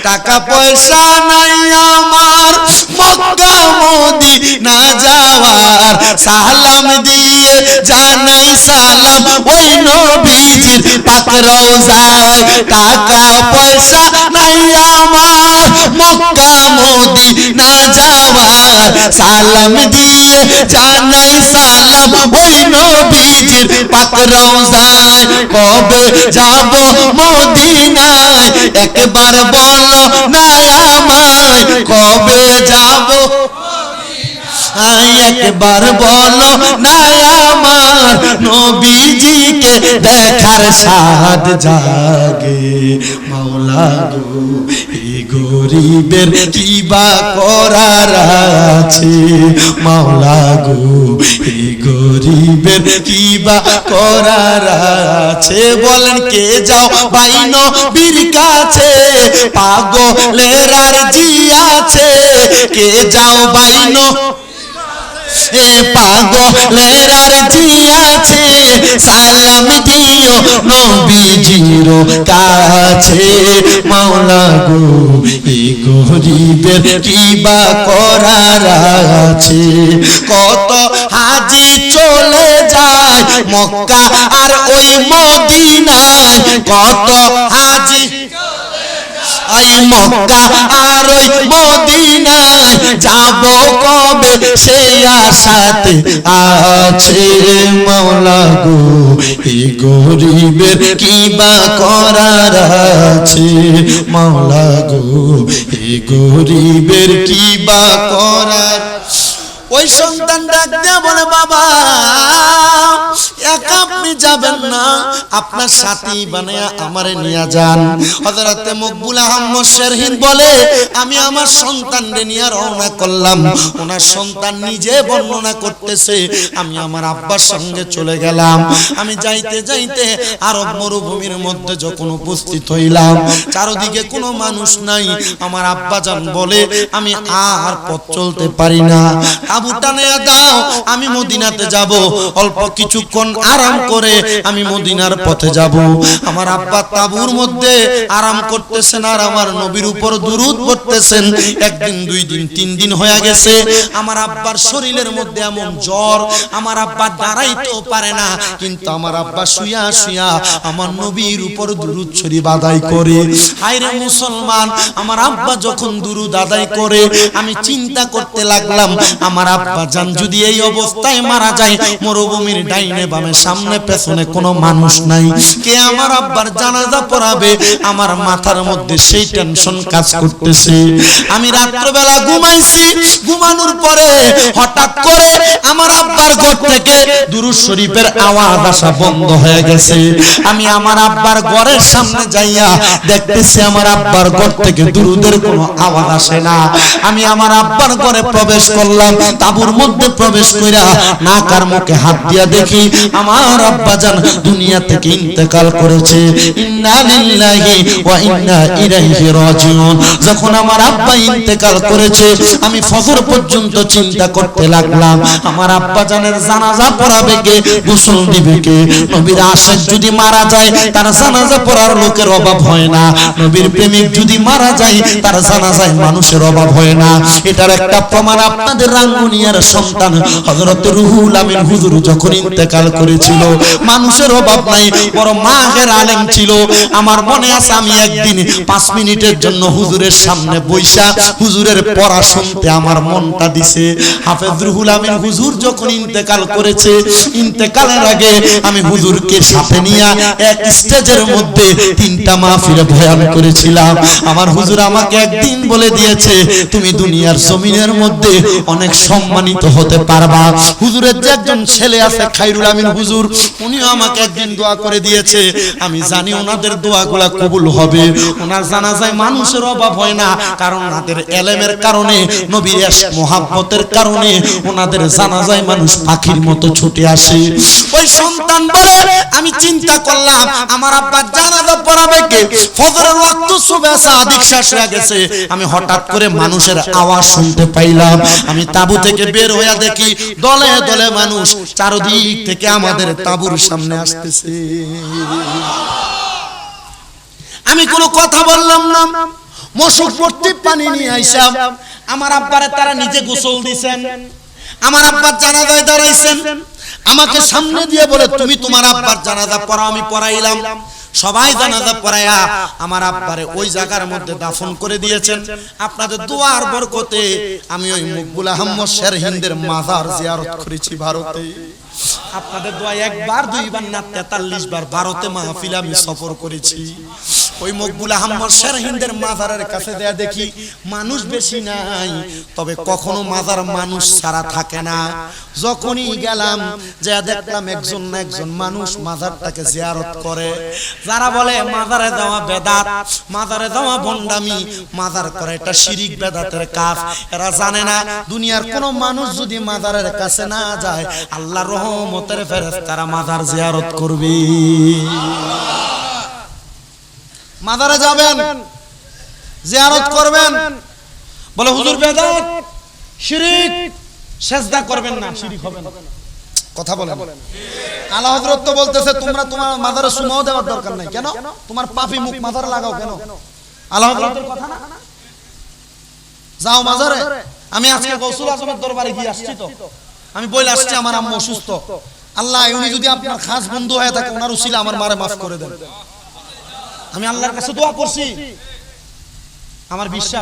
টাকা পয়সা নাই আমার মক্কা মদিনা যাওয়ার, সালাম দিয়ে জানাই সালাম ওই নবীজির পাক রওজায়। টাকা পয়সা নাই আমার মক্কা মদিনা যাওয়ার, সালাম দিয়ে জানাই সালাম ওই নবীজির পাক রওজায়। কবে যাব মদিনায় একবার বলো না আমায়, কবে যাব একবার বলো না আমার, নবীজিকে দেখার সাদ জাগে। মাওলা গো এই গরিবের কি বা করার আছে, মাওলা গো এই গরিবের কি বা করার আছে। বলেন কে যাও ভাই নবীর কাছে, পাগলের আর জি আছে। কে যাও ভাই পাগলের আর জি আছে, সালাম দিও নবীজির কাছে। মাওলা গো এই গরিবের কি বা করার আছে। কত হাজি চলে যায় মক্কা আর ওই মদিনায়, কত হাজি ওই মক্কা আর ওই মদিনায় যাব কবে সে আশাতে আছে। মাওলা গো এই গরিবের কি বা করার আছে, মাওলা গো এই গরিবের কি বা করার। ওই সন্তান ডাক দিয়ে বলে বাবা একা আপনি যাবেন না, আপনার সাথী বানায়া আমারে নিয়ে যান। হযরতে মকবুল আহমদ শেরহিন বলে আমি আমার সন্তানরে নিয়ে রওনা করলাম। ওনার সন্তান নিজে বর্ণনা করতেছে আমি আমার আব্বার সঙ্গে চলে গেলাম। আমি যাইতে যাইতে আরব মরুভূমির মধ্যে যখন উপস্থিত হইলাম, চারদিকে কোনো মানুষ নাই। আমার আব্বা জান বলে আমি আর পথ চলতে পারি না, তাবু টানে দাও, আমি মদিনাতে যাব। অল্প কিছুক্ষণ আরাম করে আমি মদিনার পথে যাব। আমার আব্বা তাবুর মধ্যে আরাম করতেছেন আর আমার নবীর উপর দুরূদ পড়তেছেন। একদিন দুই দিন তিন দিন হয়ে গেছে। আমার আব্বার শরীরের মধ্যে এমন জ্বর, আমার আব্বা দাঁড়াইতেও পারে না, কিন্তু আমার আব্বা শুয়া শুয়া আমার নবীর উপর দুরূদ শরীফ আদায় করে। হায়রে মুসলমান, আমার আব্বা যখন দুরূদ আদায় করে আমি চিন্তা করতে লাগলাম আমার আব্বা জান যদি এই অবস্থায় মারা যায়, মরুভূমির ডাইনে বামে সামনে পেছনে কোনো মানুষ নাই, কে আমার আব্বার জানাজা পড়াবে? আমার মাথার মধ্যে সেই টেনশন কাজ করতেছে। আমি রাত্রবেলা ঘুমাইছি, ঘুমানোর পরে হঠাৎ করে আমার আব্বার ঘর থেকে দুরূদ শরীফের আওয়াজ আসা বন্ধ হয়ে গেছে। আমি আমার আব্বার ঘরের সামনে যাইয়া দেখতেছি আমার আব্বার ঘর থেকে দুরূদের কোনো আওয়াজ আসে না। আমি আমার আব্বার ঘরে প্রবেশ করলাম, তাবুর মধ্যে প্রবেশ কইরা নাকার মুখে হাত দিয়া দেখি আমার আব্বা জান দুনিয়া থেকে ইন্তেকাল করেছে। ইন্না লিল্লাহি ওয়া ইন্না ইলাইহি রাজিউন। যখন আমার আব্বা ইন্তেকাল করেছে আমি ফজর পর্যন্ত চিন্তা করতে লাগলাম আমার আব্বা জানের জানাজা পড়াবে কে, গোসল দিবে কে? নবীর আশিক যদি মারা যায় তার জানাজা পড়ার লোকের অভাব হয় না, নবীর প্রেমিক যদি মারা যায় তার জানাজায় মানুষের অভাব হয় না। এটার একটা প্রমাণ আপনাদের রাঙ্গুনিয়ার সন্তান হযরত রুহুল আমিন হুজুর যখন ইন্তেকাল করেছিল মানুষের অভাব নাই, বড় মাহের আলেম ছিল। আমার মনে আছে আমি একদিন 5 মিনিটের জন্য হুজুরের সামনে বইসা হুজুরের পড়া শুনতে আমার মনটা দিছে। হাফেজ রুহুল আমিন হুজুর যখন ইন্তেকাল করেছে, ইন্তেকালের আগে আমি হুজুরকে সাথে নিয়ে এক স্টেজের মধ্যে 3টা মাহফিলে বয়ান করেছিলাম। আমার হুজুর আমাকে একদিন বলে দিয়েছে তুমি দুনিয়ার জমিনের মধ্যে অনেক সম্মানিত হতে পারবা। হুজুরের যে একজন ছেলে আছে খায়রুল আমিন হুজুর, উনিও আমাকে একদিন দোয়া করে দিয়েছে। আমি জানি ওনাদের দোয়াগুলা কবুল হবে। ওনার জানাজায় মানুষের অভাব হয় না, কারণ ওনাদের এলেমের কারণে, নবীর ইশক মোহাব্বতের কারণে ওনাদের জানাজায় মানুষ পাখির মতো ছুটে আসে। ওই সন্তান বলে আমি চিন্তা করলাম আমার আব্বা জানাজা পড়াবে কে? ফজরের ওয়াক্ত সুবহ সাদিক শেষ হয়ে গেছে। আমি হঠাৎ করে মানুষের আওয়াজ শুনতে পাইলাম। আমি তাবু থেকে বের হইয়া দেখি দলে দলে মানুষ চারদিক থেকে আমাদের তাবুর সামনে আসতেছে। আমি কোনো কথা বললাম না। মশক ভর্তি পানি নিয়ে আইসা আমার আব্বারে তারা নিজে গোসল দিয়েছেন, আমার আব্বার জানাজায় দাঁড়াইছেন, আমাকে সামনে দিয়ে বলে তুমি তোমার আব্বার জানাজা পড়াও। আমি পড়াইলাম, সবাই জানাজা পড়ায়া আমার আব্বারে ওই জায়গার মধ্যে দাফন করে দিয়েছেন। আপনাদের দোয়ার বরকতে আমি ওই মকবুল আহমদ শেরহিন্দের মাজার জিয়ারত করেছি ভারতে। আপনাদের দোয়া একবার দুইবার না 43 বার ভারতে মাহফিল আমি সফর করেছি। ওই মকবুল আহমদ শেরহিন্দের মাজারের কাছে দেয়া দেখি মানুষ বেশি নাই, তবে কখনো মাজার মানুষ ছাড়া থাকে না। যখনই গেলাম যা দেখলাম একজন না একজন মানুষ মাজারটাকে জিয়ারত করে। যারা বলে মাজারে যাওয়া বেদাত, মাজারে যাওয়া ভণ্ডামি, মাজার করে এটা শিরিক বেদাতের কাজ, এরা জানে না দুনিয়ার কোন মানুষ যদি মাজারের কাছে না যায় আল্লাহর রহমতের ফেরেশতারা মাজার জিয়ারত করবে। মাজারে যাবেন, জিয়ারত করবেন, বলে হুজুর বেদাত শিরিক, সেজদা করবেন না, শিরিক হবে না। কথা বলেন। আলা হযরত তো বলতেছে তোমরা তোমার মাজারে সুমাও দেওয়ার দরকার নাই, কেন তোমার পাপী মুখ মাজারে লাগাও কেন? আলা হযরতের কথা না, যাও মাজারে। আমি আজকে গৌসুল আজমের দরবারে গিয়ে আসছি, তো আমি বলে আসছি আমার আম্মা অসুস্থ, আল্লাহ উনি যদি আপনার খাস বন্ধু হয়ে থাকে ওনার উসিলা আমার মারে মাফ করে দেন। আমি আল্লাহর কাছে দোয়া করছি, আমার বিশ্বাস